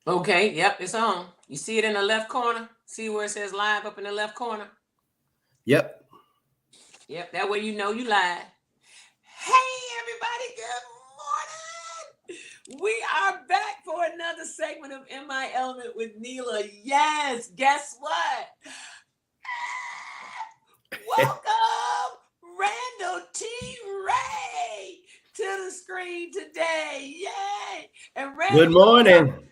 Okay, yep, it's on. You see it in the left corner? See where it says live up in the left corner? Yep. Yep, that way you know you live. Hey, everybody, good morning. We are back for another segment of In My Element with Neila. Yes, guess what? Welcome, Randall T. Ray, to the screen today. Yay! And Good Randall morning.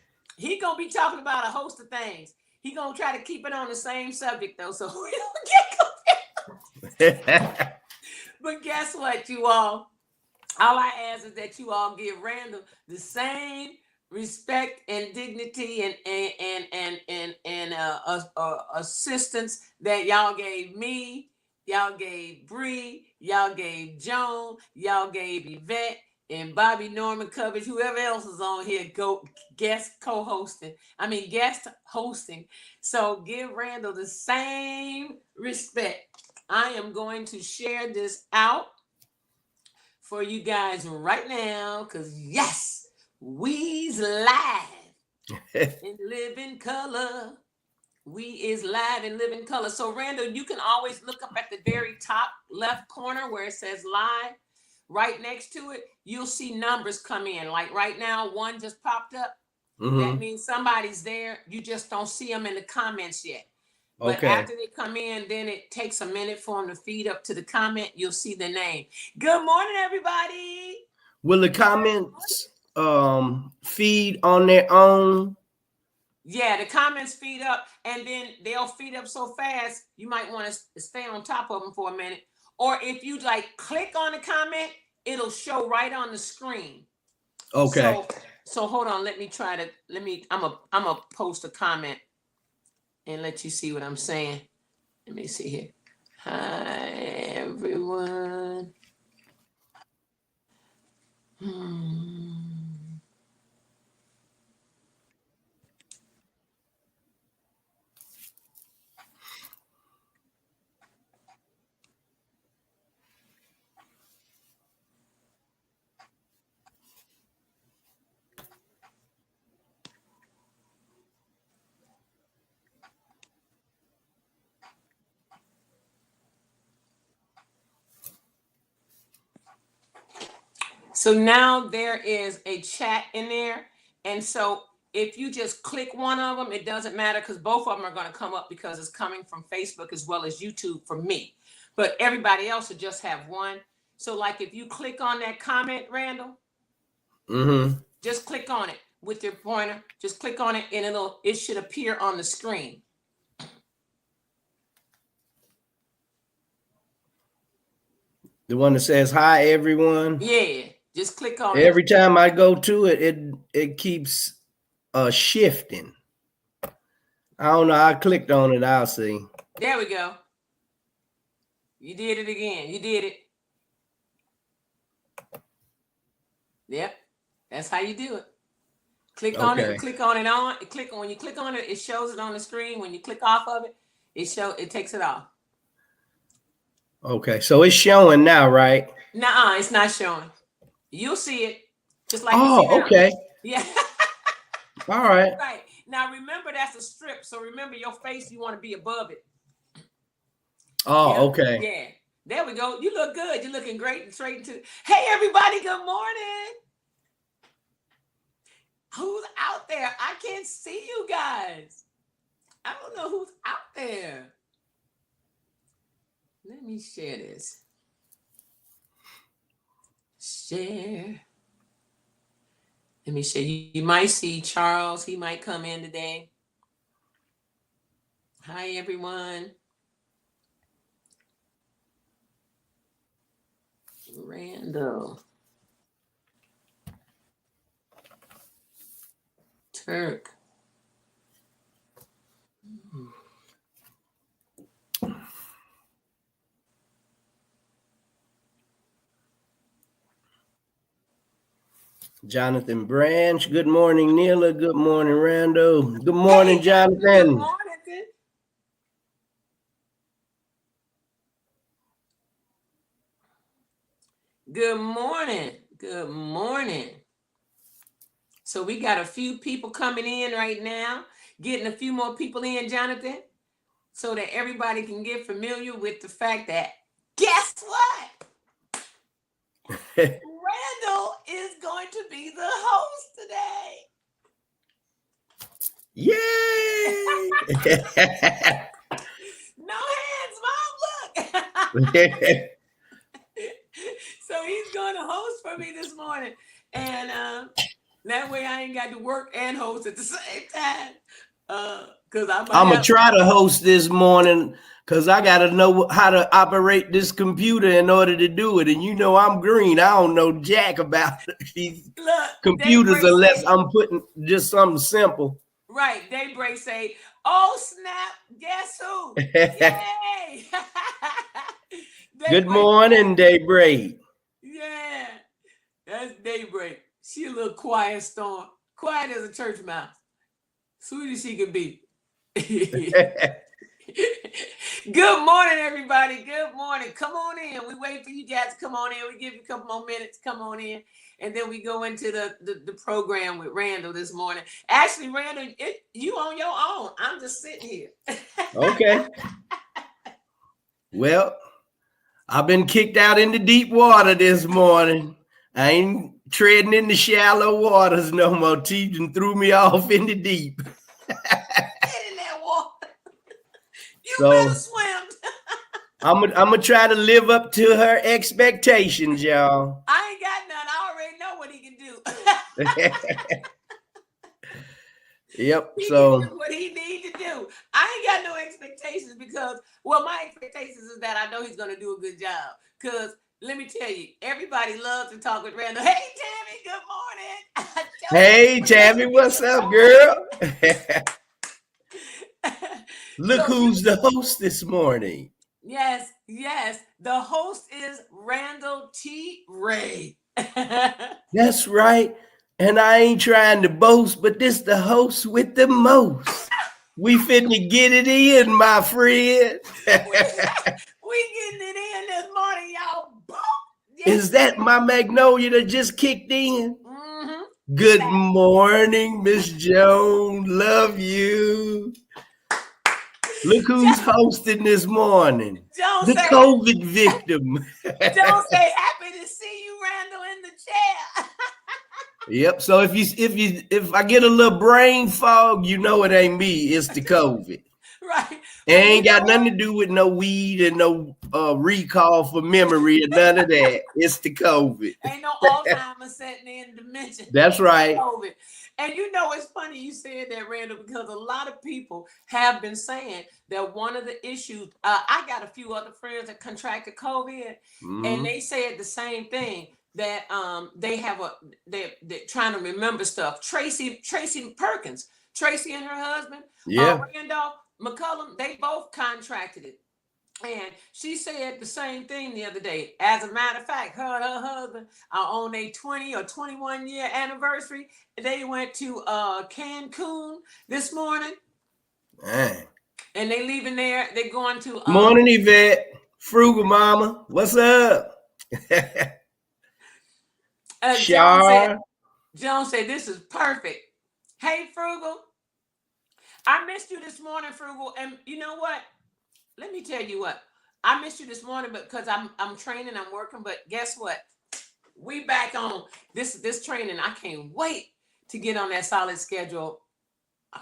gonna be talking about a host of things. He gonna try to keep it on the same subject though, so we don't get confused. But guess what, you all? All I ask is that you all give Randall the same respect and dignity and assistance that y'all gave me, y'all gave Bree, y'all gave Joan, y'all gave Yvette and Bobby Norman Covers, whoever else is on here, go guest co-hosting. Guest hosting. So give Randall the same respect. I am going to share this out for you guys right now, because yes, we's live and live in color. We is live and live in color. So Randall, you can always look up at the very top left corner where it says live. Right next to it, you'll see numbers come in. Like right now, one just popped up. That means somebody's there. You just don't see them in the comments yet. But Okay. after they come in, then it takes a minute for them to feed up to the comment. You'll see the name. Good morning, everybody. Will the comments feed on their own? Yeah, the comments feed up, and then they'll feed up so fast, you might want to stay on top of them for a minute. Or if you like click on the comment, it'll show right on the screen. Okay. So hold on, I'm a post a comment and let you see what I'm saying. Let me see here. Hi, everyone. So now there is a chat in there. And so if you just click one of them, it doesn't matter because both of them are going to come up because it's coming from Facebook as well as YouTube for me. But everybody else will just have one. So like if you click on that comment, Randall, just click on it with your pointer. Just click on it and it should appear on the screen. The one that says hi everyone. Yeah, just click on it. Every time I go to it, it keeps shifting. I don't know. I clicked on it. I'll see. There we go. You did it again. You did it. Yep. That's how you do it. Click on it, click on it on. When you click on it, it shows it on the screen. When you click off of it, it takes it off. Okay, so it's showing now, right? Nuh-uh, it's not showing. You'll see it. Just like you see now. Okay. Yeah. All right. Right. Now remember that's a strip. So remember your face, you want to be above it. Oh, okay. Yeah. There we go. You look good. You're looking great and straight into. Hey everybody, good morning. Who's out there? I can't see you guys. I don't know who's out there. Let me share this. Share. Let me share. You might see Charles. He might come in today. Hi, everyone. Randall. TURK. Jonathan Branch. Good morning, Neila. Good morning, Randall. Good morning, hey, Jonathan. Good morning. Good morning. Good morning. So we got a few people coming in right now, getting a few more people in, Jonathan, so that everybody can get familiar with the fact that, guess what? Randall is going to be the host today. Yay! No hands, Mom, look. So he's going to host for me this morning. And that way I ain't got to work and host at the same time. Because I'm going to try to host this morning because I got to know how to operate this computer in order to do it. And you know I'm green. I don't know jack about these computers unless I'm putting just something simple. Right. Daybreak say, oh, snap. Guess who? Yay. Good morning, Daybreak. Yeah. That's Daybreak. She a little quiet storm. Quiet as a church mouse. Sweet as she can be. Good morning, everybody. Good morning. Come on in. We wait for you guys to come on in. We give you a couple more minutes. Come on in. And then we go into the program with Randall this morning. Actually, Randall, you on your own. I'm just sitting here. Okay. Well, I've been kicked out into deep water this morning. I ain't treading in the shallow waters no more. Tegan threw me off in the deep. Get in that water. You better swim. I'm gonna try to live up to her expectations, y'all. I ain't got none. I already know what he can do. Yep. He can do what he need to do. I ain't got no expectations because, well, my expectations is that I know he's gonna do a good job. Because let me tell you, everybody loves to talk with Randall. Hey, Tammy, good morning. Hey, Tammy, what's up, girl? Look who's the host this morning. Yes. The host is Randall T. Ray. That's right. And I ain't trying to boast, but this the host with the most. We finna get it in, my friend. we getting it in this morning, y'all. Yes. Is that my Magnolia that just kicked in? Mm-hmm. Good morning, Miss Joan. Love you. Look who's hosting this morning. The COVID victim. Don't say happy to see you, Randall, in the chair. Yep. So if I get a little brain fog, you know it ain't me. It's the COVID. Right. It ain't got nothing to do with no weed and no recall for memory or none of that. It's the COVID. Ain't no Alzheimer's setting in dementia. That's right. COVID. And you know, it's funny you said that, Randall, because a lot of people have been saying that one of the issues, I got a few other friends that contracted COVID, and they said the same thing, that they're trying to remember stuff. Tracy Perkins, Tracy and her husband, Randolph McCullum, they both contracted it. And she said the same thing the other day. As a matter of fact, her and her husband are on a 20 or 21 year anniversary. They went to Cancun this morning. And they leaving there. They're going to morning, Yvette. Frugal Mama. What's up? Joan said, this is perfect. Hey, Frugal. I missed you this morning, Frugal. And you know what? Let me tell you what. I missed you this morning because I'm training, I'm working, but guess what? We back on this training. I can't wait to get on that solid schedule.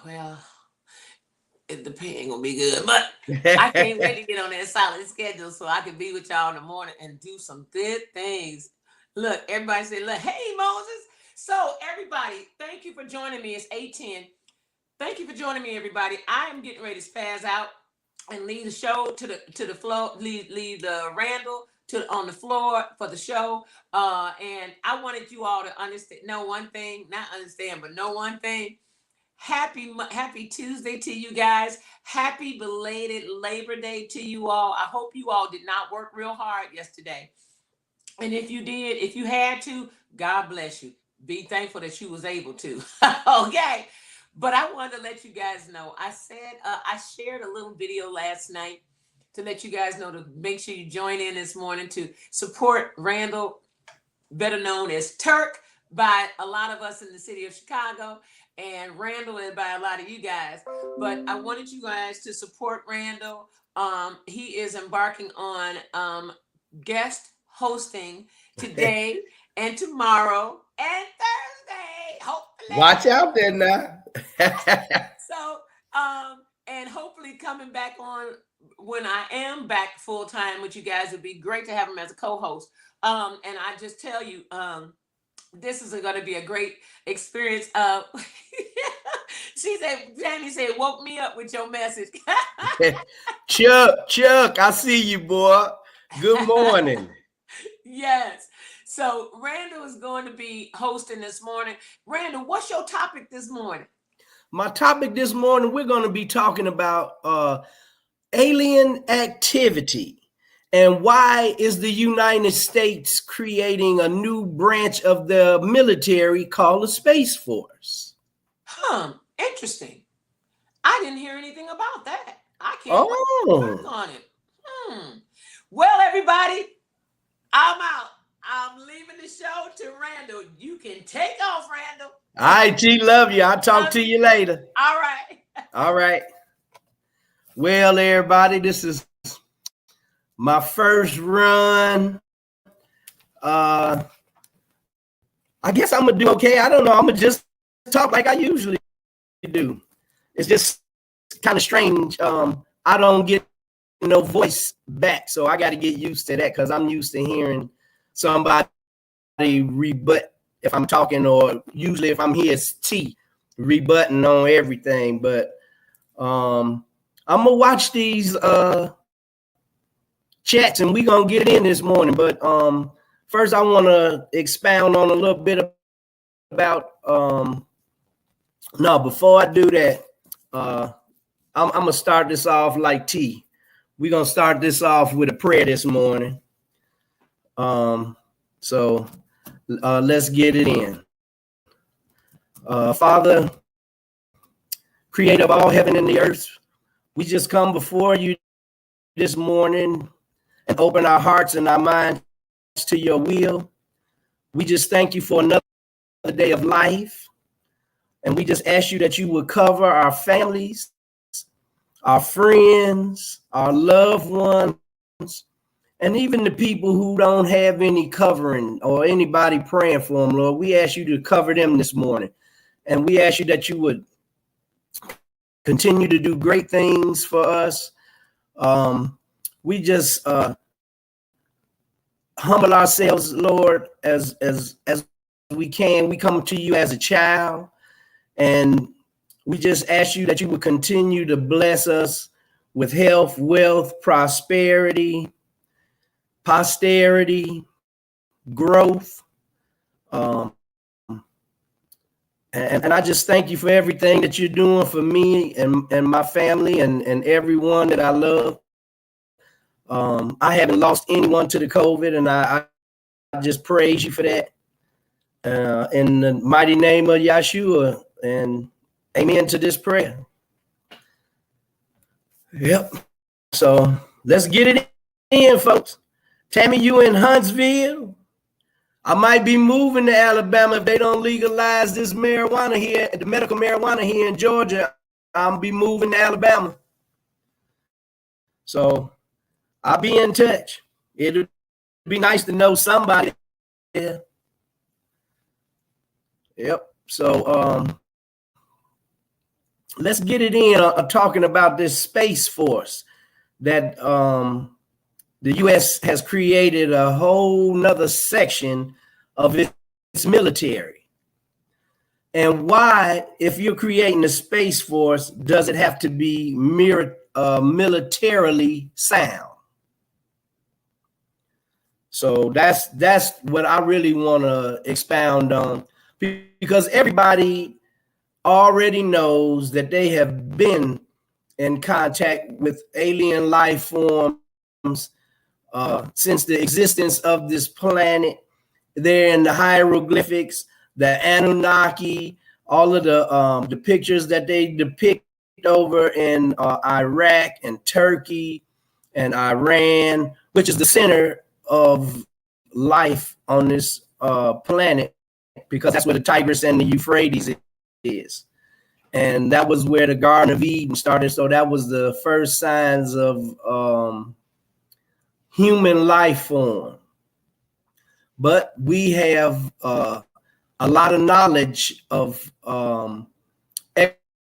Well, the pay ain't gonna be good, but I can't wait to get on that solid schedule so I can be with y'all in the morning and do some good things. Look, everybody say, look, hey, Moses. So everybody, thank you for joining me. It's 8:10. Thank you for joining me, everybody. I am getting ready to spaz out and leave the show to the floor, leave the Randall on the floor for the show. And I wanted you all to understand, know one thing, but know one thing. Happy Tuesday to you guys. Happy belated Labor Day to you all. I hope you all did not work real hard yesterday. And if you did, if you had to, God bless you. Be thankful that you was able to. Okay. But I wanted to let you guys know, I shared a little video last night to let you guys know to make sure you join in this morning to support Randall, better known as TURK, by a lot of us in the city of Chicago, and Randall is by a lot of you guys. But I wanted you guys to support Randall. He is embarking on guest hosting today and tomorrow and Thursday, hopefully. Watch out there now. So, and hopefully coming back on when I am back full time with you guys. Would be great to have him as a co-host. And I just tell you, this is going to be a great experience. She said, Jamie said, woke me up with your message. Chuck, I see you, boy. Good morning. Yes. So Randall is going to be hosting this morning. Randall, what's your topic this morning? My topic this morning, we're going to be talking about alien activity. And why is the United States creating a new branch of the military called the Space Force? Interesting. I didn't hear anything about that. I can't wait to work on it. Well, everybody, I'm out. I'm leaving the show to Randall. You can take off, Randall. All right, G, love you. I'll talk to you later. All right. All right. Well, everybody, this is my first run. I guess I'm gonna do okay. I don't know. I'm gonna just talk like I usually do. It's just kind of strange. I don't get no voice back, so I got to get used to that because I'm used to hearing somebody rebut if I'm talking, or usually if I'm here, it's T rebutting on everything. But I'm gonna watch these chats and we're gonna get in this morning. But first I want to expound on a little bit about no, before I do that, I'm gonna start this off like T. We're gonna start this off with a prayer this morning. So let's get it in. Father, creator of all heaven and the earth, we just come before you this morning and open our hearts and our minds to your will. We just thank you for another day of life. And we just ask you that you would cover our families, our friends, our loved ones, and even the people who don't have any covering or anybody praying for them, Lord. We ask you to cover them this morning. And we ask you that you would continue to do great things for us. We just humble ourselves, Lord, as we can. We come to you as a child, and we just ask you that you would continue to bless us with health, wealth, prosperity, posterity, growth. And I just thank you for everything that you're doing for me and my family and everyone that I love. I haven't lost anyone to the COVID, and I just praise you for that. In the mighty name of Yeshua, and amen to this prayer. Yep. So let's get it in, folks. Tammy, you in Huntsville? I might be moving to Alabama if they don't legalize this marijuana here, the medical marijuana here in Georgia. I'll be moving to Alabama. So I'll be in touch. It'll be nice to know somebody there. Yep. So let's get it in talking about this Space Force that the U.S. has created a whole nother section of its military. And why, if you're creating a Space Force, does it have to be militarily sound? So that's what I really want to expound on, because everybody already knows that they have been in contact with alien life forms since the existence of this planet. They're in the hieroglyphics, the Anunnaki, all of the pictures that they depict over in Iraq and Turkey and Iran, which is the center of life on this planet. because that's where the Tigris and the Euphrates is. And that was where the Garden of Eden started. So that was the first signs of human life form. But we have a lot of knowledge of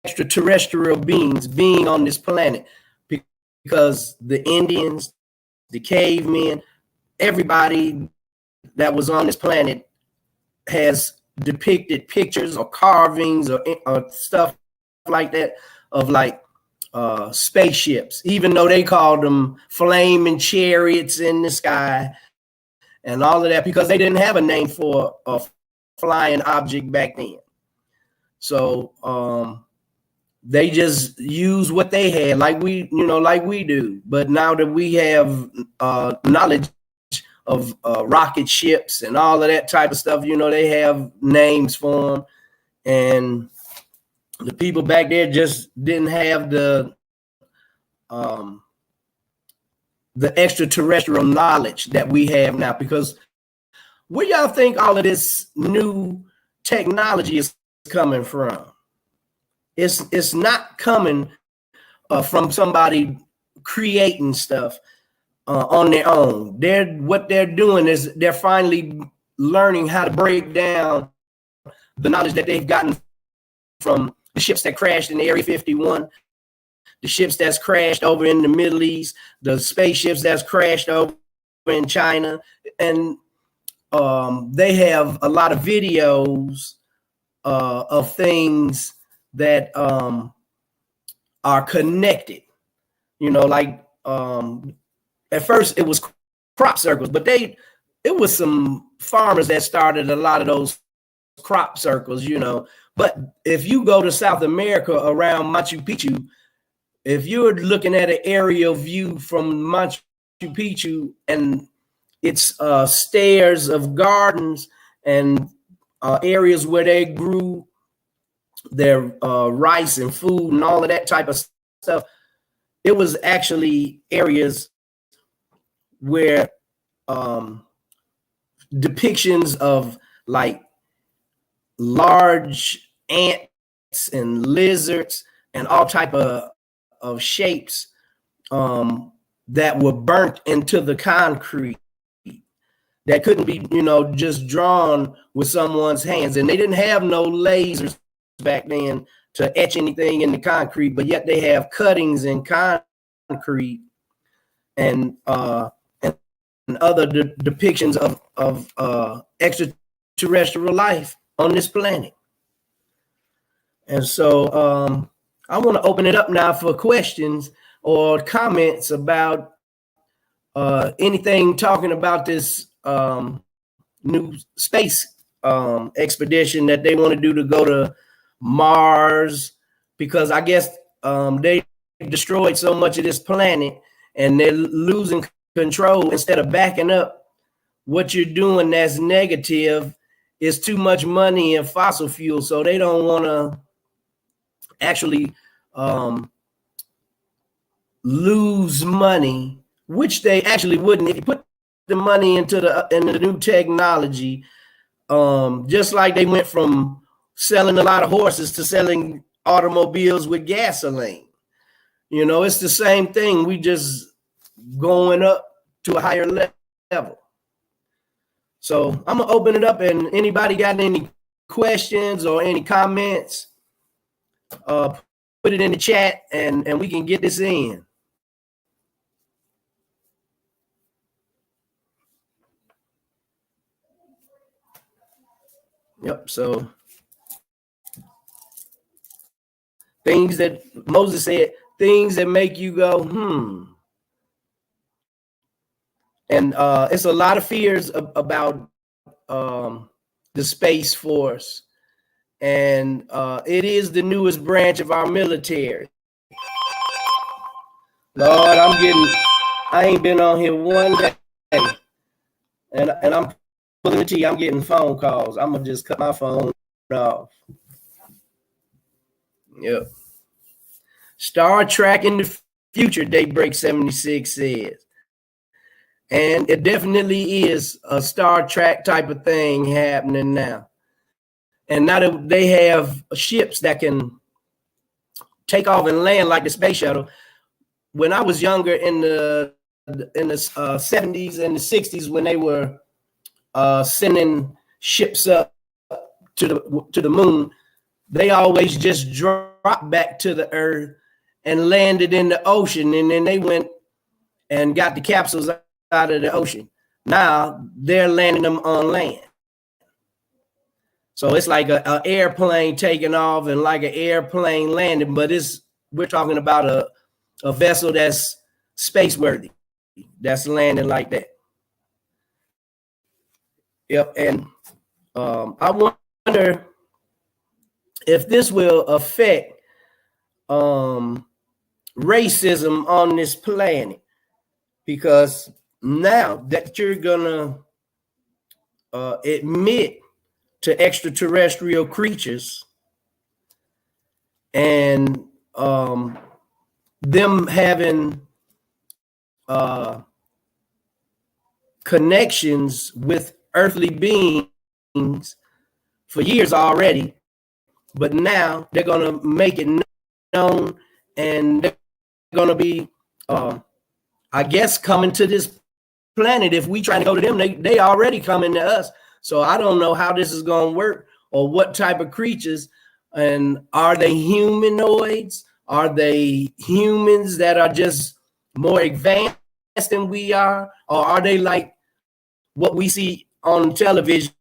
extraterrestrial beings being on this planet, because the Indians, the cavemen, everybody that was on this planet has depicted pictures or carvings or stuff like that of like spaceships, even though they called them flaming chariots in the sky and all of that, because they didn't have a name for a flying object back then. So they just use what they had, like we do. But now that we have knowledge of rocket ships and all of that type of stuff, they have names for them. And the people back there just didn't have the extraterrestrial knowledge that we have now. Because where y'all think all of this new technology is coming from? It's not coming from somebody creating stuff on their own. What they're doing is they're finally learning how to break down the knowledge that they've gotten from the ships that crashed in Area 51, the ships that's crashed over in the Middle East, the spaceships that's crashed over in China. And they have a lot of videos of things that are connected. Like at first it was crop circles, but it was some farmers that started a lot of those crop circles, But if you go to South America around Machu Picchu, if you're looking at an aerial view from Machu Picchu, and it's stairs of gardens and areas where they grew their rice and food and all of that type of stuff, it was actually areas where depictions of like large ants and lizards and all type of shapes that were burnt into the concrete, that couldn't be just drawn with someone's hands. And they didn't have no lasers back then to etch anything in the concrete, but yet they have cuttings in concrete and other depictions of extraterrestrial life on this planet. And so I want to open it up now for questions or comments about anything talking about this new space expedition that they want to do to go to Mars, because I guess they destroyed so much of this planet and they're losing control. Instead of backing up what you're doing that's negative, is too much money in fossil fuel, so they don't want to actually lose money, which they actually wouldn't if you put the money into the new technology. Just like they went from selling a lot of horses to selling automobiles with gasoline. It's the same thing. We just going up to a higher level. So I'm gonna open it up, and anybody got any questions or any comments, put it in the chat, and we can get this in. Yep. So things that Moses said, things that make you go, And it's a lot of fears about the Space Force. And it is the newest branch of our military. Lord, I ain't been on here one day. And I'm pulling the tea. I'm getting phone calls. I'm going to just cut my phone off. Yep. Star Trek in the future, Daybreak 76 says. And it definitely is a Star Trek type of thing happening now. And now that they have ships that can take off and land like the space shuttle. When I was younger in the 70s and the 60s, when they were sending ships up to the moon, they always just dropped back to the Earth and landed in the ocean, and then they went and got the capsules out of the ocean. Now they're landing them on land. So it's like an airplane taking off and like an airplane landing, but we're talking about a vessel that's space worthy, that's landing like that. Yep. And I wonder if this will affect racism on this planet, because now that you're gonna admit to extraterrestrial creatures and them having connections with earthly beings for years already, but now they're gonna make it known, and they're gonna be, I guess, coming to this planet. If we try to go to them, they already coming to us. So I don't know how this is gonna work or what type of creatures. And are they humanoids? Are they humans that are just more advanced than we are? Or are they like what we see on television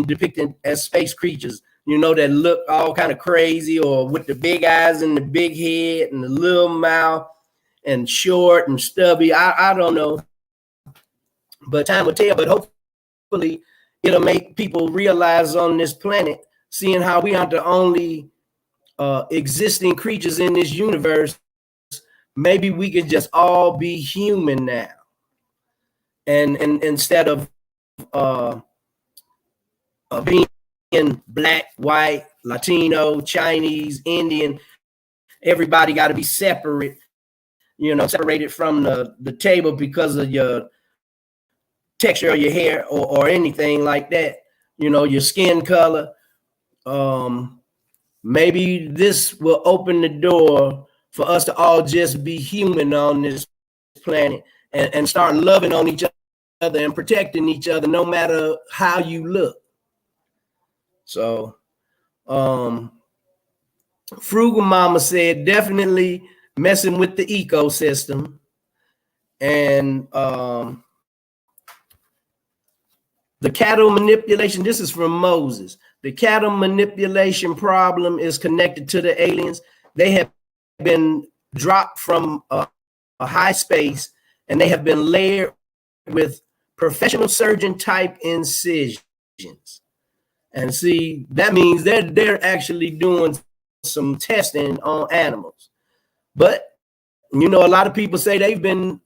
depicted as space creatures, that look all kind of crazy, or with the big eyes and the big head and the little mouth and short and stubby? I don't know, but time will tell. But hopefully it'll make people realize on this planet, seeing how we aren't the only existing creatures in this universe, maybe we could just all be human now. And instead of being black, white, Latino, Chinese, Indian, everybody got to be separate, separated from the table because of your texture of your hair or anything like that, your skin color. Maybe this will open the door for us to all just be human on this planet and start loving on each other and protecting each other, no matter how you look. So, Frugal Mama said, definitely messing with the ecosystem. And the cattle manipulation, this is from Moses. The cattle manipulation problem is connected to the aliens. They have been dropped from a high space, and they have been layered with professional surgeon type incisions. And see, that means they're actually doing some testing on animals. But, a lot of people say they've been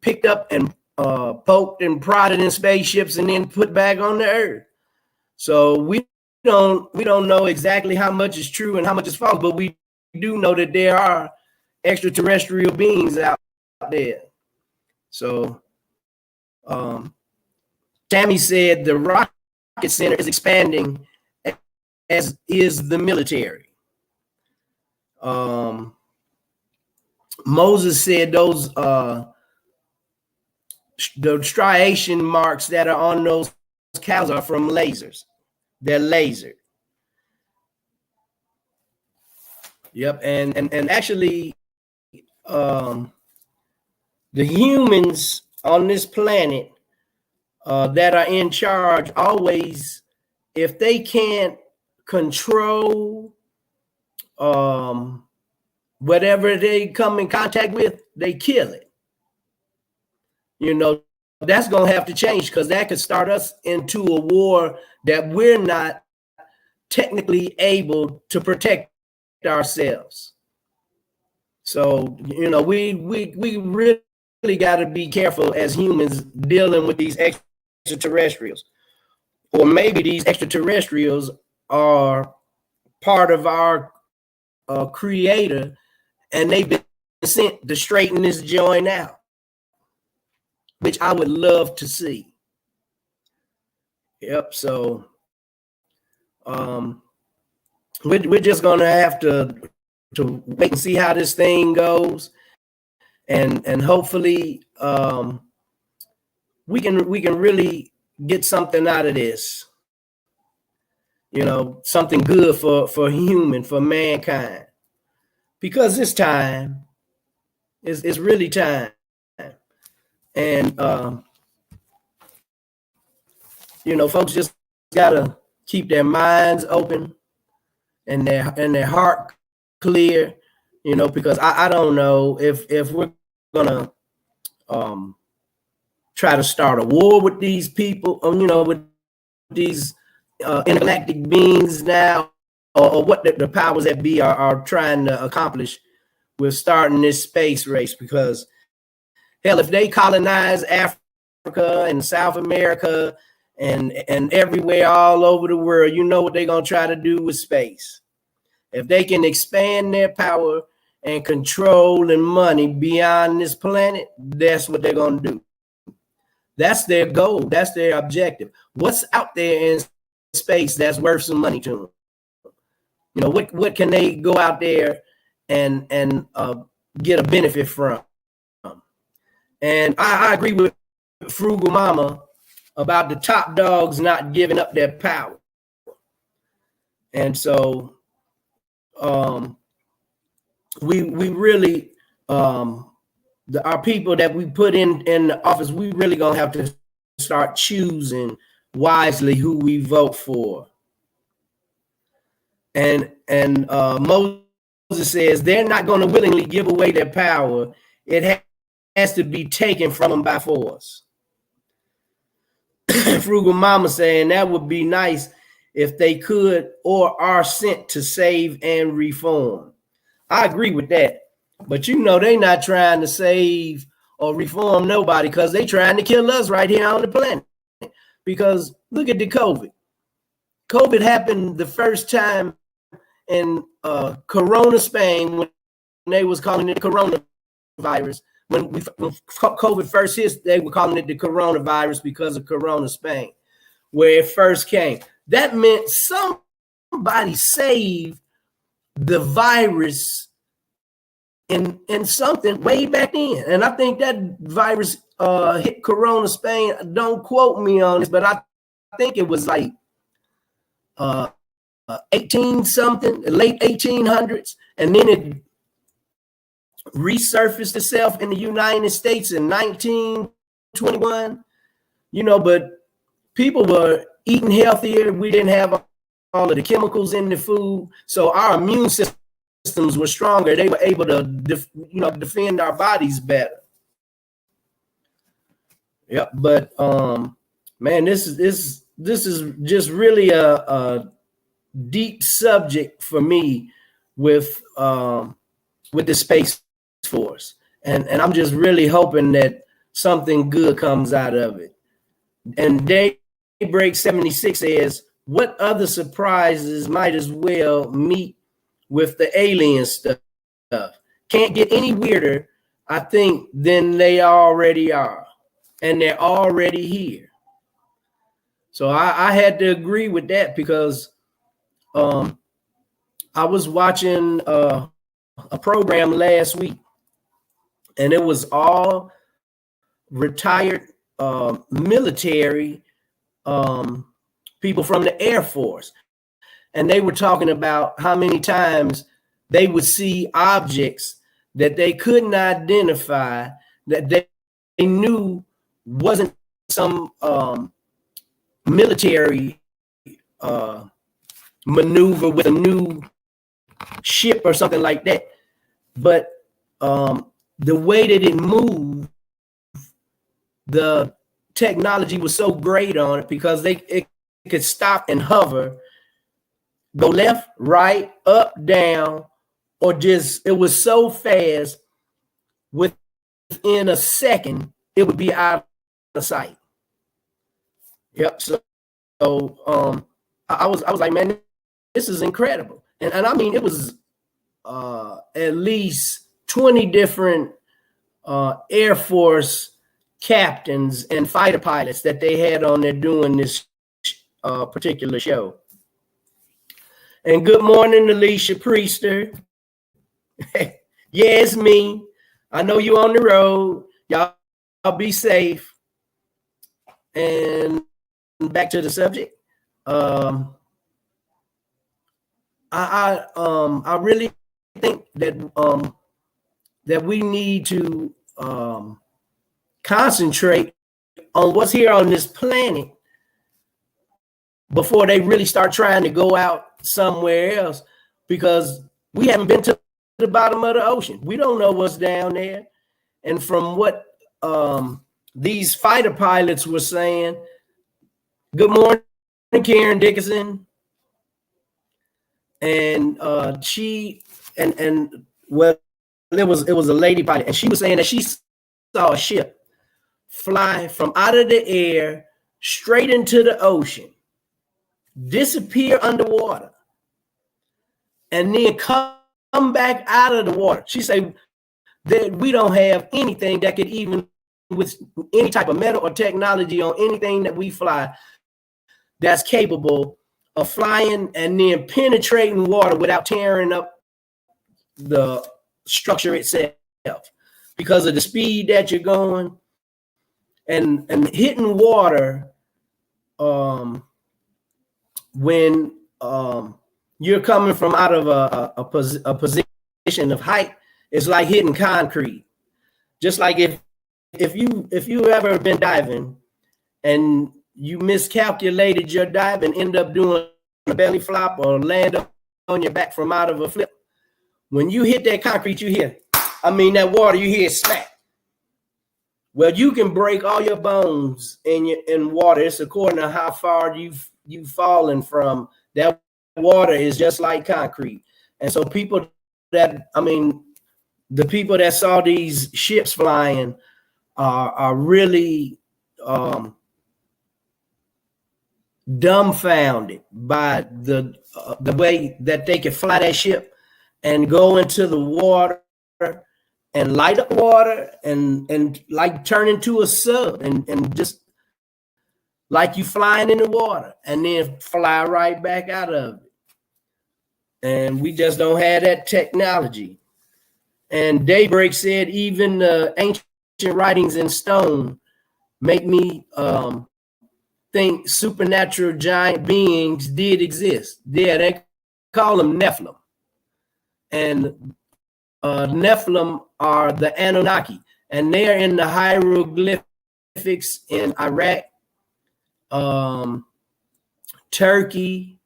picked up and poked and prodded in spaceships and then put back on the earth. So we don't know exactly how much is true and how much is false, but we do know that there are extraterrestrial beings out there. So Tammy said the Rocket Center is expanding, as is the military. Moses said those the striation marks that are on those cows are from lasers. They're lasered. Yep, and actually, the humans on this planet that are in charge always, if they can't control whatever they come in contact with, they kill it. That's going to have to change, because that could start us into a war that we're not technically able to protect ourselves. So, we really got to be careful as humans dealing with these extraterrestrials. Or maybe these extraterrestrials are part of our creator, and they've been sent to straighten this joint out, which I would love to see. Yep. So we're just gonna have to wait and see how this thing goes, and hopefully we can really get something out of this. Something good for mankind, because it's time. It's really time, and folks just gotta keep their minds open and their heart clear. Because I don't know if we're gonna try to start a war with these people, with these intergalactic beings now, or what the powers that be are trying to accomplish with starting this space race. Because hell, if they colonize Africa and South America and everywhere all over the world, you know what they're gonna try to do with space. If they can expand their power and control and money beyond this planet, that's what they're gonna do. That's their goal. That's their objective. What's out there in space that's worth some money to them? What can they go out there and get a benefit from? And I agree with Frugal Mama about the top dogs not giving up their power. And so we really our people that we put in the office, we really gonna have to start choosing wisely who we vote for. And Moses says they're not going to willingly give away their power. It has to be taken from them by force. Frugal Mama saying that would be nice if they could or are sent to save and reform. I agree with that. But they not trying to save or reform nobody, because they trying to kill us right here on the planet. Because look at the COVID. COVID happened the first time in Corona, Spain, when they was calling it coronavirus. When COVID first hit, they were calling it the coronavirus because of Corona, Spain, where it first came. That meant somebody saved the virus in something way back then. And I think that virus hit Corona, Spain. Don't quote me on this, but I think it was like 18 something, late 1800s, and then it resurfaced itself in the United States in 1921. But people were eating healthier. We didn't have all of the chemicals in the food, so our immune systems were stronger. They were able to defend our bodies better. Yep. But man, this is just really a deep subject for me with the Space Force, and I'm just really hoping that something good comes out of it. And Daybreak 76 says, what other surprises might as well meet with the alien stuff? Can't get any weirder, I think, than they already are, and they're already here. So I had to agree with that, because I was watching a program last week, and it was all retired military people from the Air Force. And they were talking about how many times they would see objects that they couldn't identify, that they knew wasn't some military maneuver with a new ship or something like that. But the way that it moved, the technology was so great on it, because it could stop and hover, go left, right, up, down, or just, it was so fast, within a second, it would be out of sight. Yep. So I was like, man, this is incredible. And I mean, it was at least 20 different Air Force captains and fighter pilots that they had on there doing this particular show. And good morning, Alicia Priester. Yeah, it's me. I know you on the road. Y'all be safe. And back to the subject. I really think that that we need to concentrate on what's here on this planet before they really start trying to go out somewhere else, because we haven't been to the bottom of the ocean. We don't know what's down there. And from what these fighter pilots were saying, good morning, Karen Dickinson. And she and well, it was a lady pilot, and she was saying that she saw a ship fly from out of the air straight into the ocean, disappear underwater, and then come back out of the water. She said that we don't have anything that could, even with any type of metal or technology on anything that we fly, that's capable of flying and then penetrating water without tearing up the structure itself, because of the speed that you're going and hitting water. When you're coming from out of a position of height, it's like hitting concrete. Just like if you ever been diving and you miscalculated your dive and end up doing a belly flop or land up on your back from out of a flip, when you hit that concrete, you hear, that water, you hear it smack. Well, you can break all your bones in water. It's according to how far you've fallen from. That water is just like concrete. And so the people that saw these ships flying are really dumbfounded by the way that they can fly that ship and go into the water and light up water and like turn into a sub and just like you flying in the water and then fly right back out of it. And we just don't have that technology. And Daybreak said even the ancient writings in stone make me think supernatural giant beings did exist. Yeah, they call them Nephilim. And Nephilim are the Anunnaki, and they are in the hieroglyphics in Iraq, Turkey,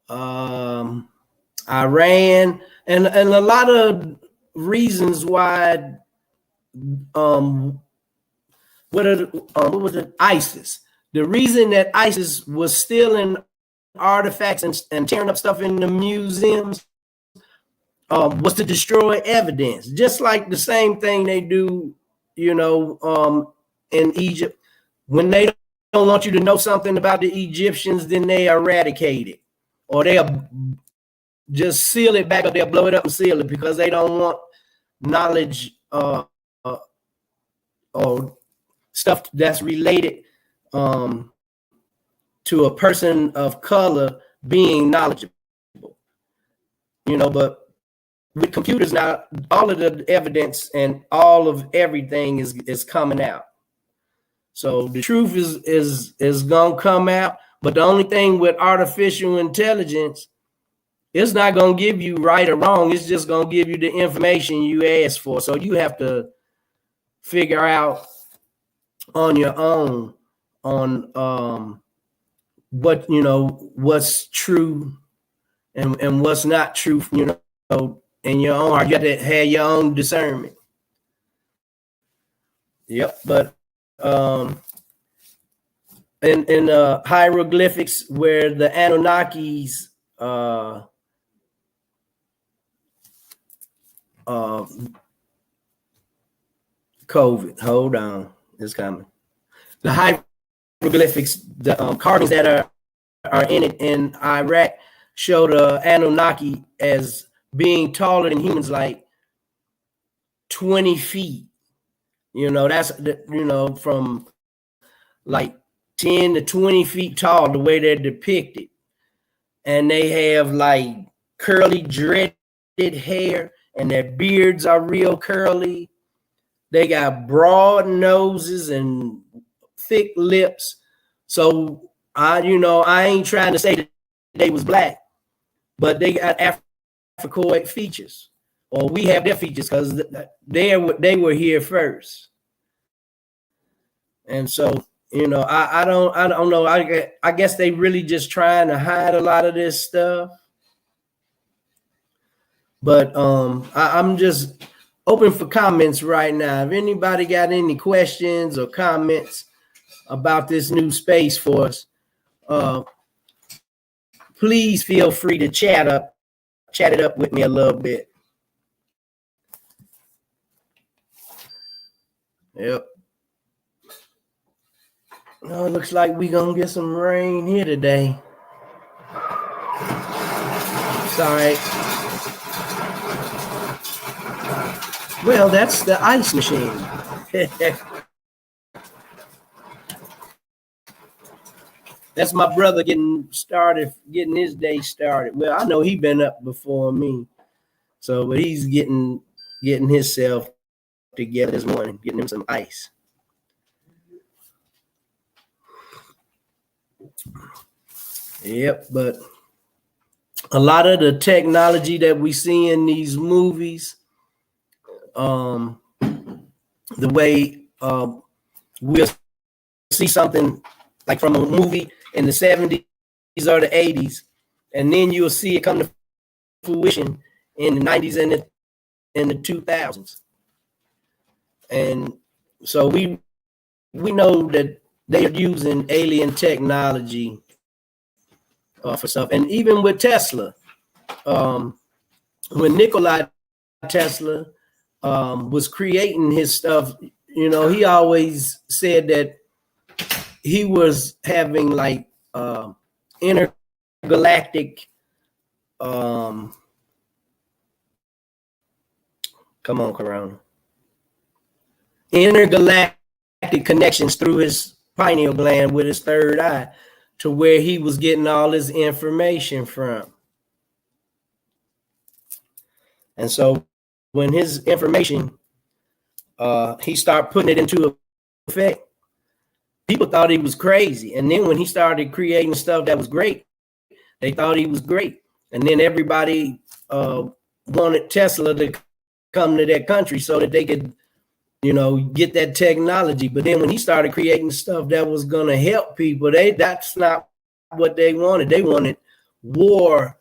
Iran, and a lot of reasons why. What was it? ISIS. The reason that ISIS was stealing artifacts and tearing up stuff in the museums was to destroy evidence, just like the same thing they do, in Egypt. When they don't want you to know something about the Egyptians, then they eradicate it, or they'll just seal it back, or they'll blow it up and seal it, because they don't want knowledge or stuff that's related to a person of color being knowledgeable. But with computers now, all of the evidence and all of everything is coming out. So the truth is gonna come out. But the only thing with artificial intelligence, it's not gonna give you right or wrong. It's just gonna give you the information you asked for. So you have to figure out on your own on what's true and what's not true, in your own. You have to have your own discernment. Yep. But in hieroglyphics where the Anunnakis COVID, hold on, it's coming. The hieroglyphics, the carvings that are in it in Iraq show the Anunnaki as being taller than humans, like 20 feet. That's from like 10 to 20 feet tall, the way they're depicted. and they have like curly dreaded hair, and their beards are real curly. They got broad noses and thick lips. So I ain't trying to say that they was black, but they got Africoid features, or we have their features because they were here first. And so I don't know. I guess they really just trying to hide a lot of this stuff. But I'm just open for comments right now. If anybody got any questions or comments about this new Space Force, please feel free to chat it up with me a little bit. Yep. Oh, it looks like we gonna get some rain here today. Sorry. Well, that's the ice machine. That's my brother getting his day started. Well, I know he been up before me, so but he's getting himself together this morning, getting him some ice. Yep, but a lot of the technology that we see in these movies, the way we'll see something like from a movie in the 70s or the 80s, and then you'll see it come to fruition in the 90s and the 2000s. And so we know that they are using alien technology for stuff. And even with Tesla, when Nikola Tesla was creating his stuff, he always said that he was having like intergalactic come on, Corona. Intergalactic connections through his pineal gland with his third eye, to where he was getting all his information from. And so when his information, he started putting it into effect, people thought he was crazy. And then when he started creating stuff that was great, they thought he was great. And then everybody wanted Tesla to come to their country so that they could, get that technology. But then when he started creating stuff that was going to help people, that's not what they wanted. They wanted war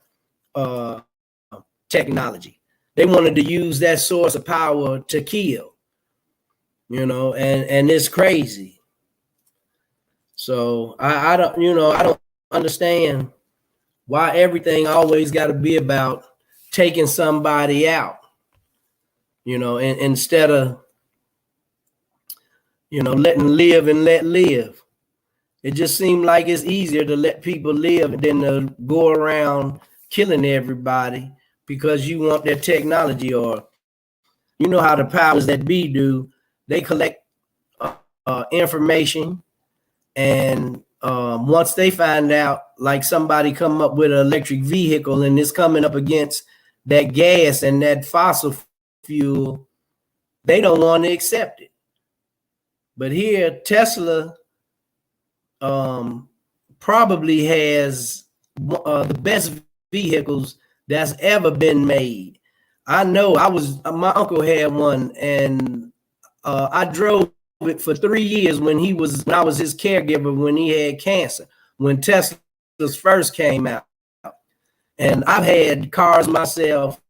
technology. They wanted to use that source of power to kill, and it's crazy. So I don't understand why everything always got to be about taking somebody out, and instead of, letting live and let live. It just seemed like it's easier to let people live than to go around killing everybody because you want their technology, or how the powers that be do. They collect information, and once they find out, like somebody come up with an electric vehicle and it's coming up against that gas and that fossil fuel, they don't want to accept it. But here, Tesla probably has the best vehicles that's ever been made. I know my uncle had one, and I drove it for 3 years when I was his caregiver when he had cancer, when Teslas first came out. And I've had cars myself,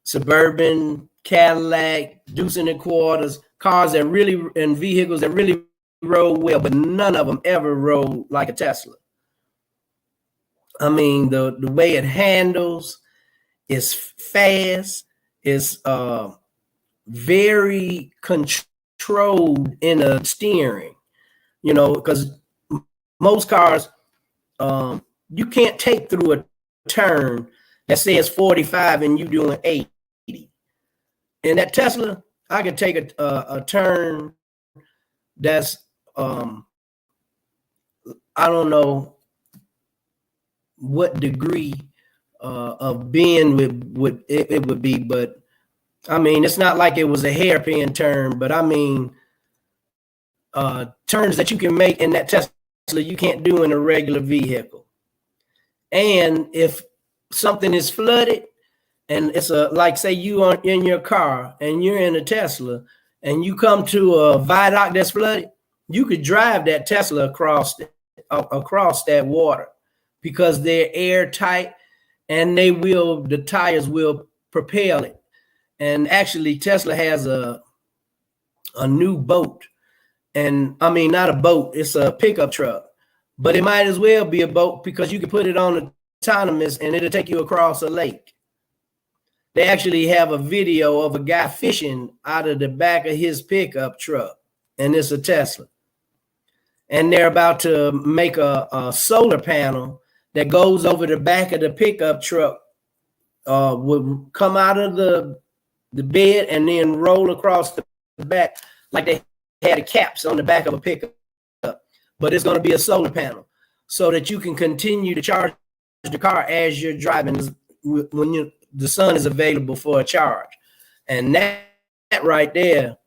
Suburban, Cadillac, Deuce and a Quarters, cars that really, and vehicles that really rode well, but none of them ever rode like a Tesla. I mean, the way it handles is fast, is very controlled in a steering, because most cars, you can't take through a turn that says 45 and you doing 80. In that Tesla, I could take a turn that's I don't know what degree of being it would be, but I mean, it's not like it was a hairpin turn, but I mean, turns that you can make in that Tesla you can't do in a regular vehicle. And if something is flooded, and it's like say you are in your car and you're in a Tesla, and you come to a viaduct that's flooded, you could drive that Tesla across that water because they're airtight, and the tires will propel it. And actually, Tesla has a new boat, and I mean, not a boat, it's a pickup truck, but it might as well be a boat because you can put it on autonomous and it'll take you across a lake. They actually have a video of a guy fishing out of the back of his pickup truck, and it's a Tesla. And they're about to make a solar panel that goes over the back of the pickup truck, would come out of the bed and then roll across the back like they had the caps on the back of a pickup. But it's going to be a solar panel so that you can continue to charge the car as you're driving when the sun is available for a charge. And that right there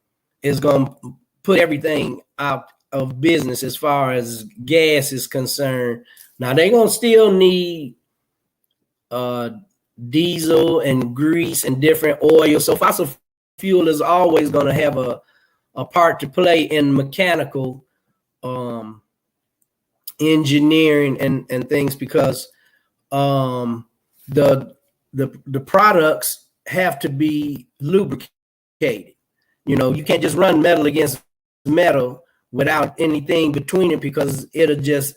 is going to put everything out of business as far as gas is concerned. Now they're going to still need diesel and grease and different oil. So fossil fuel is always going to have a part to play in mechanical engineering and things, because the products have to be lubricated. You know, you can't just run metal against metal without anything between it, because the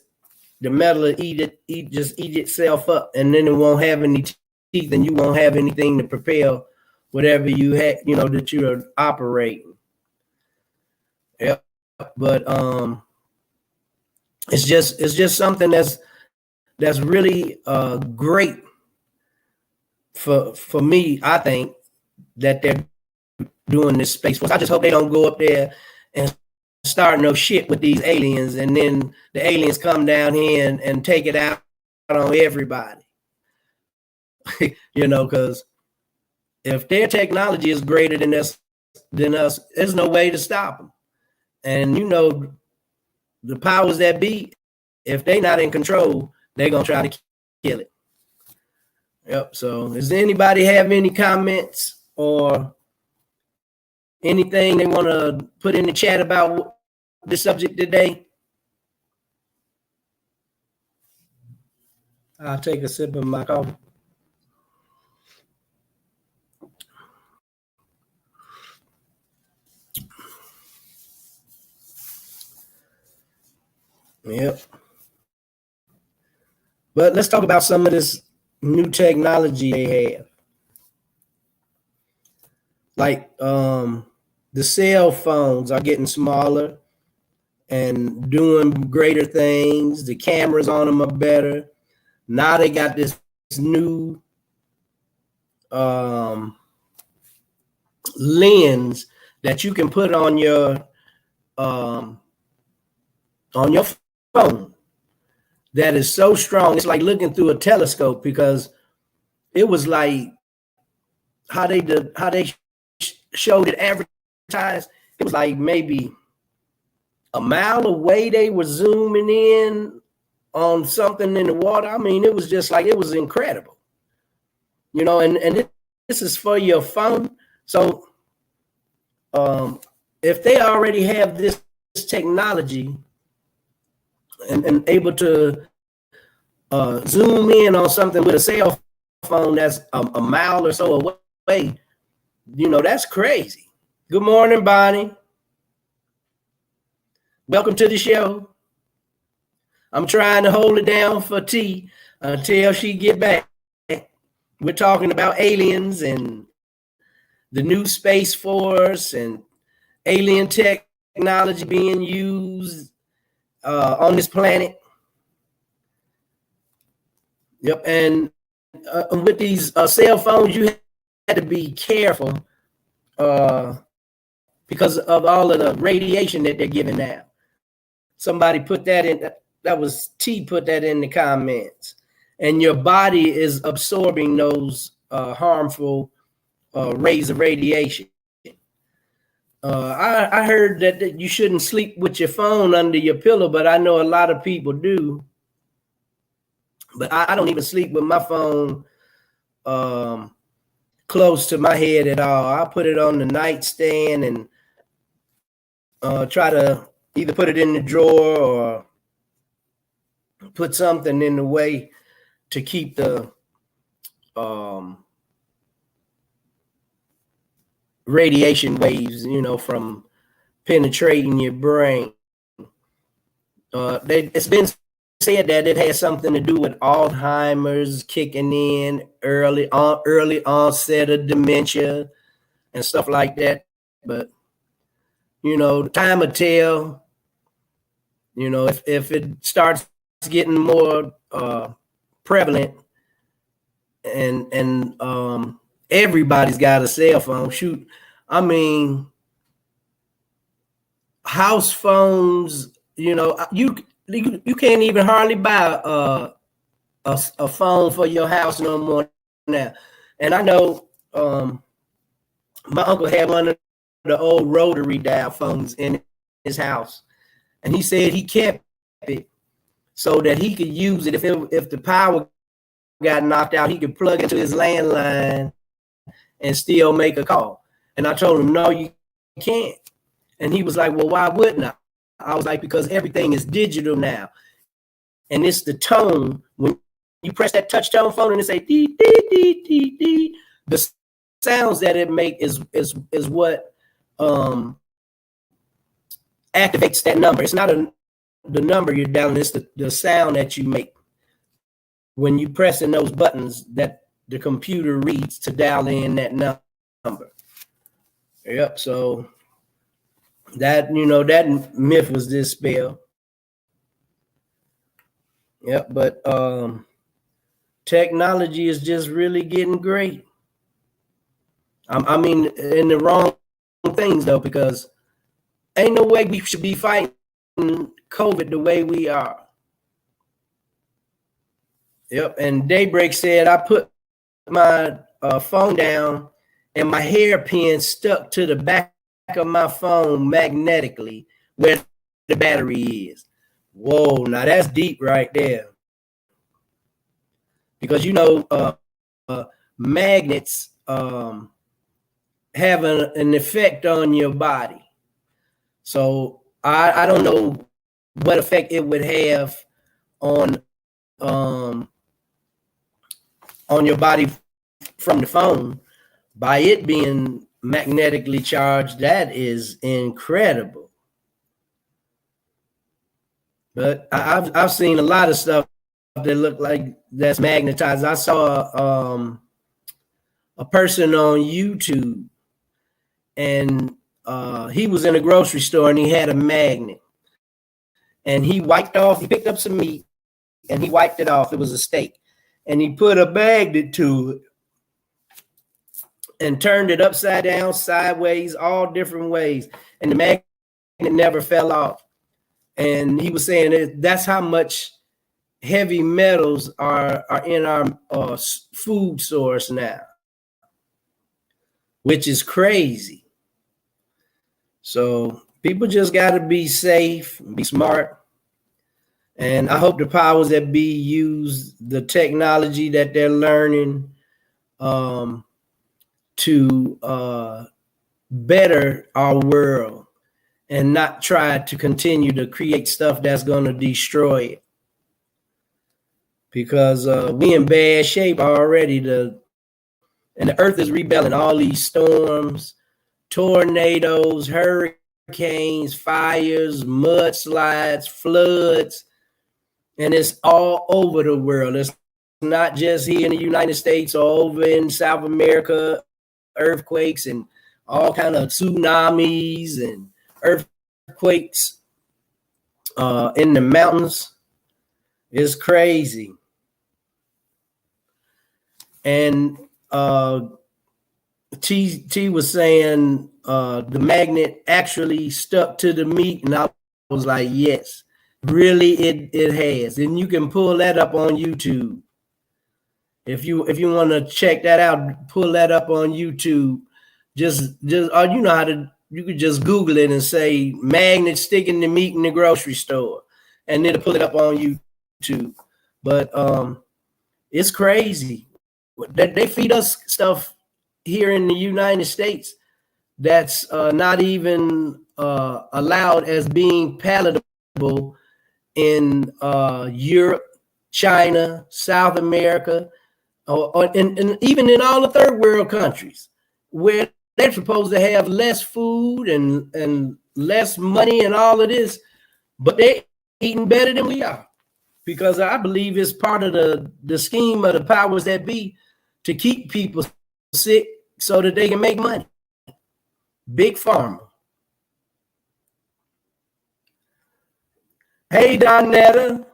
metal will eat itself up, and then it won't have any teeth, and you won't have anything to propel whatever you had, that you're operating. Yeah, but it's just something that's really great for me. I think that they're doing this Space Force. I just hope they don't go up there and start no shit with these aliens, and then the aliens come down here and take it out on everybody. Because if their technology is greater than us, there's no way to stop them. And the powers that be, if they're not in control, they're gonna try to kill it. Yep. So, does anybody have any comments or anything they want to put in the chat about the subject today? I'll take a sip of my coffee. Yep. But let's talk about some of this new technology they have. Like the cell phones are getting smaller and doing greater things. The cameras on them are better. Now they got this new lens that you can put on your phone that is so strong. It's like looking through a telescope, because it was like how they showed it advertised. It was like maybe a mile away. They were zooming in on something in the water. I mean, it was just like, it was incredible, and this is for your phone. So if they already have this technology and able to zoom in on something with a cell phone that's a mile or so away, that's crazy. Good morning, Bonnie. Welcome to the show. I'm trying to hold it down for T until she get back. We're talking about aliens and the new Space Force and alien technology being used on this planet. Yep, and with these cell phones, you had to be careful because of all of the radiation that they're giving now. Somebody put that in. That was T put that in the comments. and your body is absorbing those harmful rays of radiation. I heard that you shouldn't sleep with your phone under your pillow, but I know a lot of people do. But I don't even sleep with my phone close to my head at all. I put it on the nightstand and try to either put it in the drawer or put something in the way to keep the radiation waves, from penetrating your brain. It's been said that it has something to do with Alzheimer's kicking in, early onset of dementia and stuff like that. But time will tell. If it starts getting more prevalent, and everybody's got a cell phone. Shoot, I mean, house phones. You can't even hardly buy a phone for your house no more now. And I know my uncle had one of the old rotary dial phones in his house, and he said he kept it so that he could use it if the power got knocked out, he could plug into his landline and still make a call. And I told him, no, you can't. And he was like, well, why wouldn't I? I was like, because everything is digital now. And it's the tone. When you press that touch tone phone and it say dee, dee, dee, dee, dee, the sounds that it make is what activates that number. It's not the number you're dialing, it's the sound that you make when you pressing those buttons that the computer reads to dial in that number. Yep. So that that myth was dispelled. Yep. But technology is just really getting great. I mean, in the wrong things though, because ain't no way we should be fighting COVID the way we are. Yep. And Daybreak said, I put my phone down and my hairpin stuck to the back of my phone magnetically where the battery is. Whoa, now that's deep right there. Because magnets have an effect on your body. So I don't know what effect it would have on your body from the phone by it being magnetically charged. That is incredible. But I've seen a lot of stuff that look like that's magnetized. I saw a person on YouTube, and he was in a grocery store and he had a magnet, and he picked up some meat and he wiped it off. It was a steak, and he put a magnet to it and turned it upside down, sideways, all different ways, and the magnet never fell off. And he was saying that's how much heavy metals are in our food source now, which is crazy. So people just got to be safe, be smart. And I hope the powers that be use the technology that they're learning to better our world and not try to continue to create stuff that's going to destroy it. Because we in bad shape already. And the earth is rebelling. All these storms, tornadoes, hurricanes, fires, mudslides, floods, and it's all over the world. It's not just here in the United States or over in South America, earthquakes and all kind of tsunamis and earthquakes in the mountains. It's crazy. And T was saying the magnet actually stuck to the meat, and I was like, yes, really, it has. And you can pull that up on YouTube. If you want to check that out, pull that up on YouTube. Just or you know how to, you could just Google it and say magnet sticking the meat in the grocery store, and it'll pull it up on YouTube. But it's crazy. They feed us stuff here in the United States that's not even allowed as being palatable in Europe, China, South America, and even in all the third world countries, where they're supposed to have less food and less money and all of this, but they're eating better than we are, because I believe it's part of the scheme of the powers that be to keep people sick so that they can make money. Big Pharma. Hey, Donetta.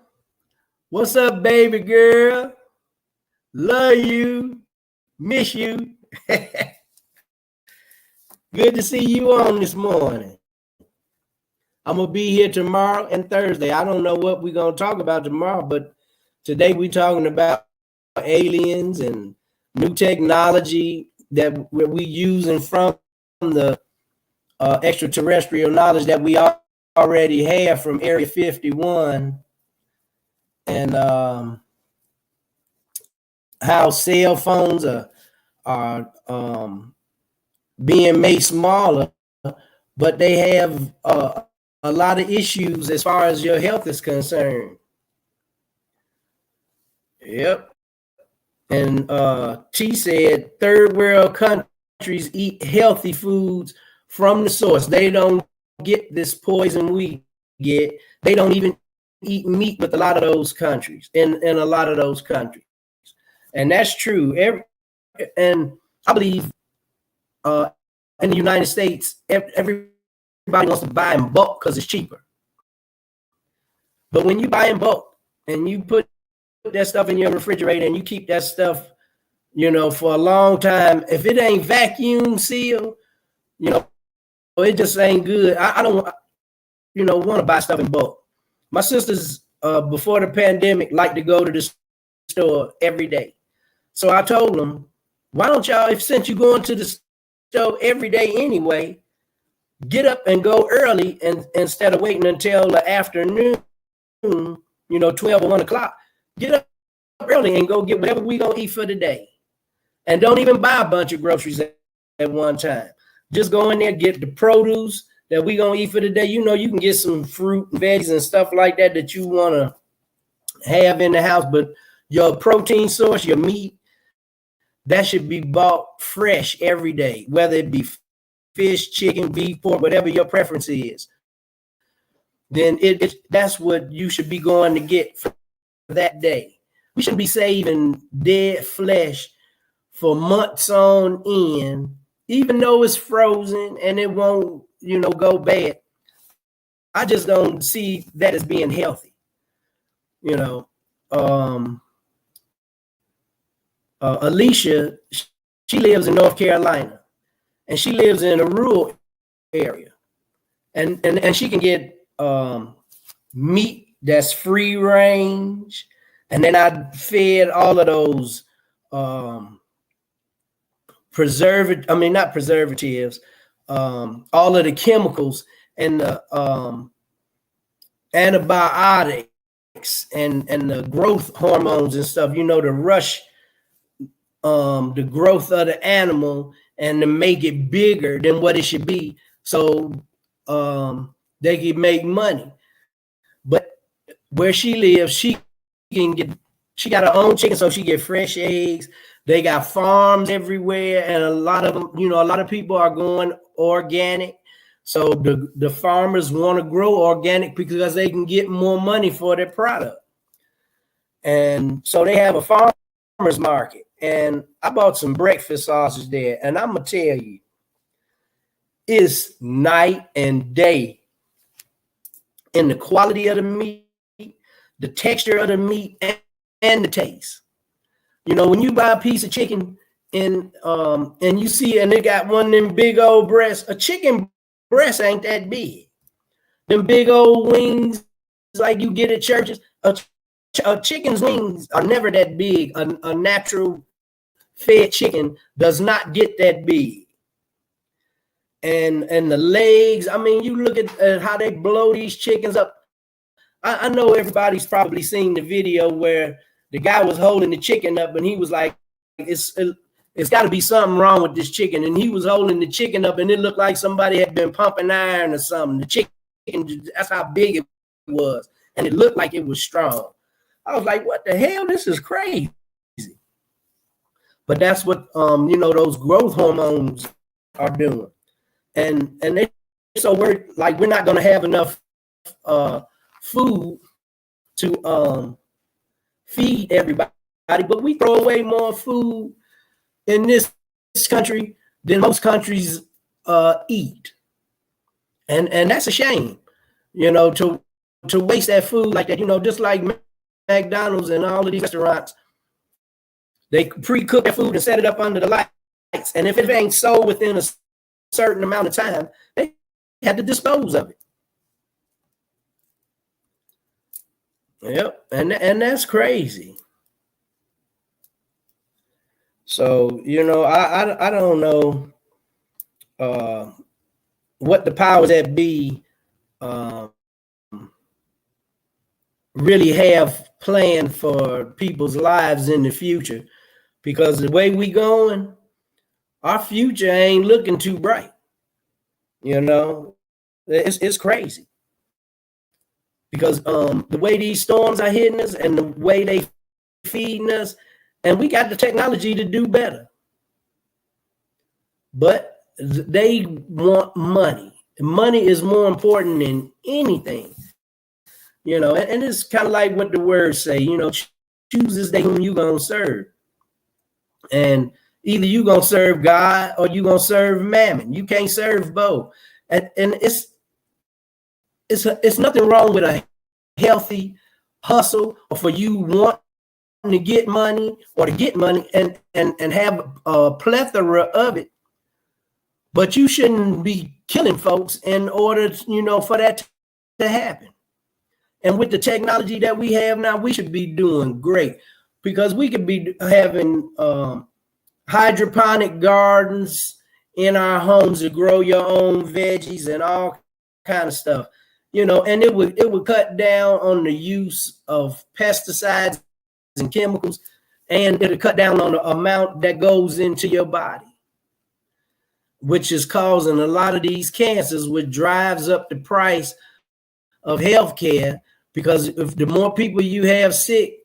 What's up, baby girl? Love you. Miss you. Good to see you on this morning. I'm going to be here tomorrow and Thursday. I don't know what we're going to talk about tomorrow, but today we're talking about aliens and new technology that we're using from the extraterrestrial knowledge that we already have from Area 51, and how cell phones are being made smaller, but they have a lot of issues as far as your health is concerned. Yep. And T said third world countries eat healthy foods from the source. They don't get this poison we get. They don't even eat meat with a lot of those countries, in a lot of those countries. And that's true. And I believe in the United States, everybody wants to buy in bulk because it's cheaper. But when you buy in bulk and you put that stuff in your refrigerator and you keep that stuff, for a long time, if it ain't vacuum sealed, it just ain't good. I don't, want to buy stuff in bulk. My sisters, before the pandemic, like to go to the store every day. So I told them, why don't y'all, since you're going to the store every day anyway, get up and go early, and instead of waiting until the afternoon, 12 or 1 o'clock, get up early and go get whatever we gonna eat for the day. And don't even buy a bunch of groceries at one time. Just go in there, get the produce that we gonna eat for the day. You can get some fruit, veggies, and stuff like that you wanna have in the house, but your protein source, your meat, that should be bought fresh every day, whether it be fish, chicken, beef, pork, whatever your preference is. Then that's what you should be going to get for that day. We shouldn't be saving dead flesh for months on end, even though it's frozen and it won't, go bad. I just don't see that as being healthy. Alicia, she lives in North Carolina, and she lives in a rural area, and she can get meat that's free range, and then I fed all of those not preservatives, all of the chemicals and the antibiotics and the growth hormones and stuff, to rush the growth of the animal and to make it bigger than what it should be, so they can make money. But where she lives, she got her own chicken, so she get fresh eggs. They got farms everywhere, and a lot of them, a lot of people are going organic. So the farmers want to grow organic because they can get more money for their product. And so they have a farmers market. And I bought some breakfast sausage there, and I'm gonna tell you, it's night and day in the quality of the meat, the texture of the meat, and the taste. When you buy a piece of chicken and you see, and they got one of them big old breasts, a chicken breast ain't that big. Them big old wings like you get at churches, a chicken's wings are never that big. A natural fed chicken does not get that big. And the legs, I mean, you look at how they blow these chickens up. I know everybody's probably seen the video where the guy was holding the chicken up and he was like, it's got to be something wrong with this chicken. And he was holding the chicken up and it looked like somebody had been pumping iron or something. The chicken, that's how big it was. And it looked like it was strong. I was like, what the hell? This is crazy. But that's what, those growth hormones are doing. And they so we're not going to have enough food to feed everybody, but we throw away more food in this country than most countries eat, and that's a shame, to waste that food like that. Just like McDonald's and all of these restaurants, they pre-cook their food and set it up under the lights, and if it ain't sold within a certain amount of time, they had to dispose of it. Yep, and that's crazy. So I don't know what the powers that be really have planned for people's lives in the future, because the way we going, our future ain't looking too bright. It's crazy. Because the way these storms are hitting us and the way they feeding us, and we got the technology to do better. But they want money. Money is more important than anything. And it's kind of like what the words say, choose this day whom you gonna serve. And either you gonna serve God or you gonna serve mammon. You can't serve both. And it's nothing wrong with a healthy hustle, or for you wanting to get money or to get money and have a plethora of it. But you shouldn't be killing folks in order, for that to happen. And with the technology that we have now, we should be doing great, because we could be having hydroponic gardens in our homes to grow your own veggies and all kind of stuff. And it would cut down on the use of pesticides and chemicals, and it'll cut down on the amount that goes into your body, which is causing a lot of these cancers, which drives up the price of healthcare. Because if the more people you have sick,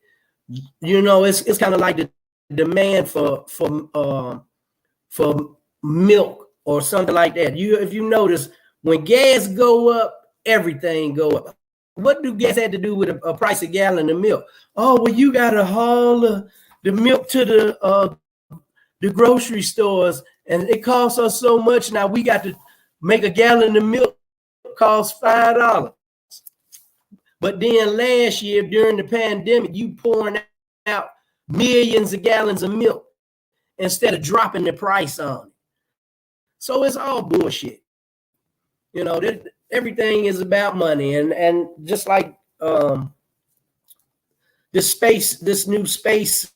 it's kind of like the demand for milk or something like that. If you notice, when gas go up, everything go up. What do gas have to do with a price a gallon of milk? Oh, well, you got to haul the milk to the grocery stores, and it costs us so much. Now we got to make a gallon of milk cost $5. But then last year during the pandemic, you pouring out millions of gallons of milk instead of dropping the price on it. So it's all bullshit. Everything is about money, and just like this new space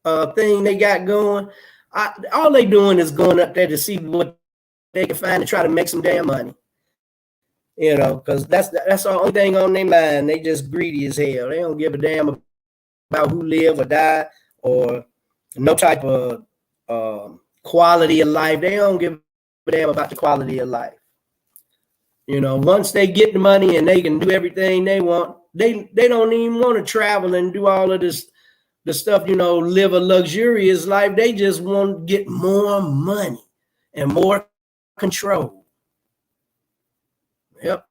thing they got going, all they doing is going up there to see what they can find to try to make some damn money. Because that's the only thing on their mind. They just greedy as hell. They don't give a damn about who live or die, or no type of quality of life. They don't give a damn about the quality of life. Once they get the money and they can do everything they want, they don't even want to travel and do all of this, the stuff, live a luxurious life. They just want to get more money and more control. Yep.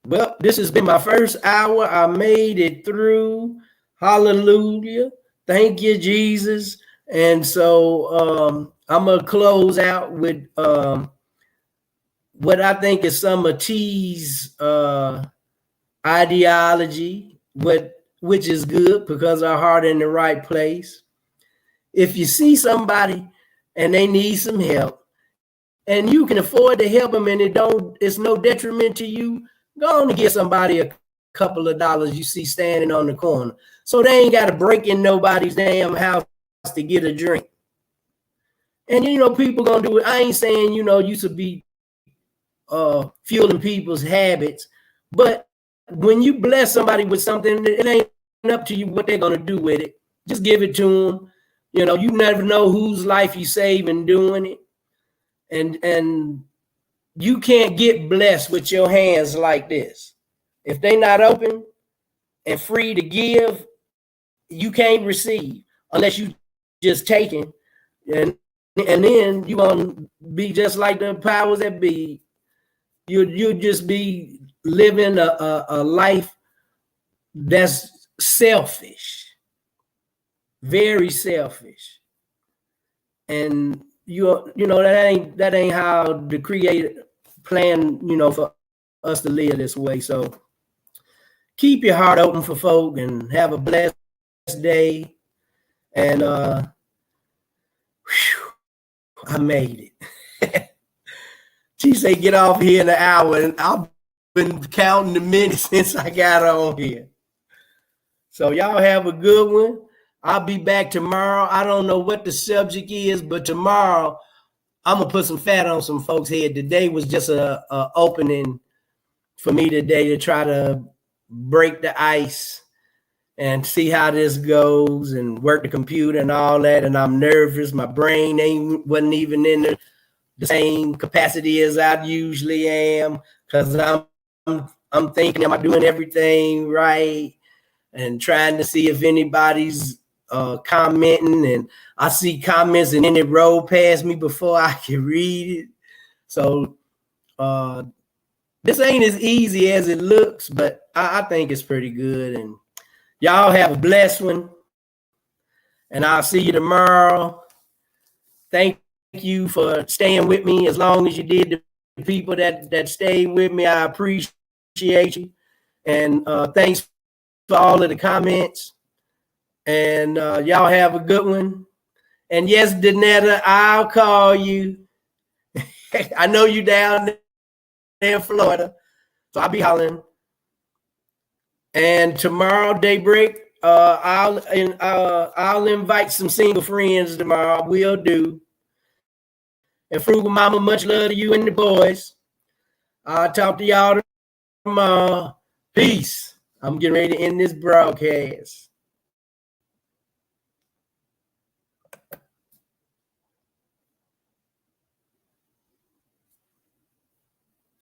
Well, this has been my first hour. I made it through. Hallelujah. Thank you, Jesus. And so I'm going to close out with what I think is some of T's ideology, which is good, because our heart in the right place. If you see somebody and they need some help, and you can afford to help them, and it's no detriment to you, go on and give somebody a couple of dollars you see standing on the corner. So they ain't got to break in nobody's damn house to get a drink. And, people going to do it. I ain't saying, you should be fueling people's habits. But when you bless somebody with something, it ain't up to you what they're going to do with it. Just give it to them. You never know whose life you save in doing it. And you can't get blessed with your hands like this. If they not open and free to give, you can't receive unless you just taking. And then you gonna be just like the powers that be. You just be living a life that's selfish, very selfish, and that ain't how the Creator planned for us to live this way. So keep your heart open for folk and have a blessed day. And I made it. She said, get off here in an hour, and I've been counting the minutes since I got on here. So y'all have a good one. I'll be back tomorrow. I don't know what the subject is, but tomorrow I'm going to put some fat on some folks' head. Today was just a opening for me today to try to break the ice and see how this goes and work the computer and all that. And I'm nervous. My brain wasn't even in the same capacity as I usually am, because I'm thinking, am I doing everything right? And trying to see if anybody's commenting, and I see comments and then it rolled past me before I can read it. So this ain't as easy as it looks, but I think it's pretty good. And y'all have a blessed one, and I'll see you tomorrow. Thank you for staying with me as long as you did. The people that stayed with me, I appreciate you. And thanks for all of the comments. And y'all have a good one. And yes, Danetta, I'll call you. I know you down there in Florida, so I'll be hollering. And tomorrow, daybreak, I'll invite some single friends tomorrow. Will do. And Frugal Mama, much love to you and the boys. I'll talk to y'all tomorrow. Peace. I'm getting ready to end this broadcast.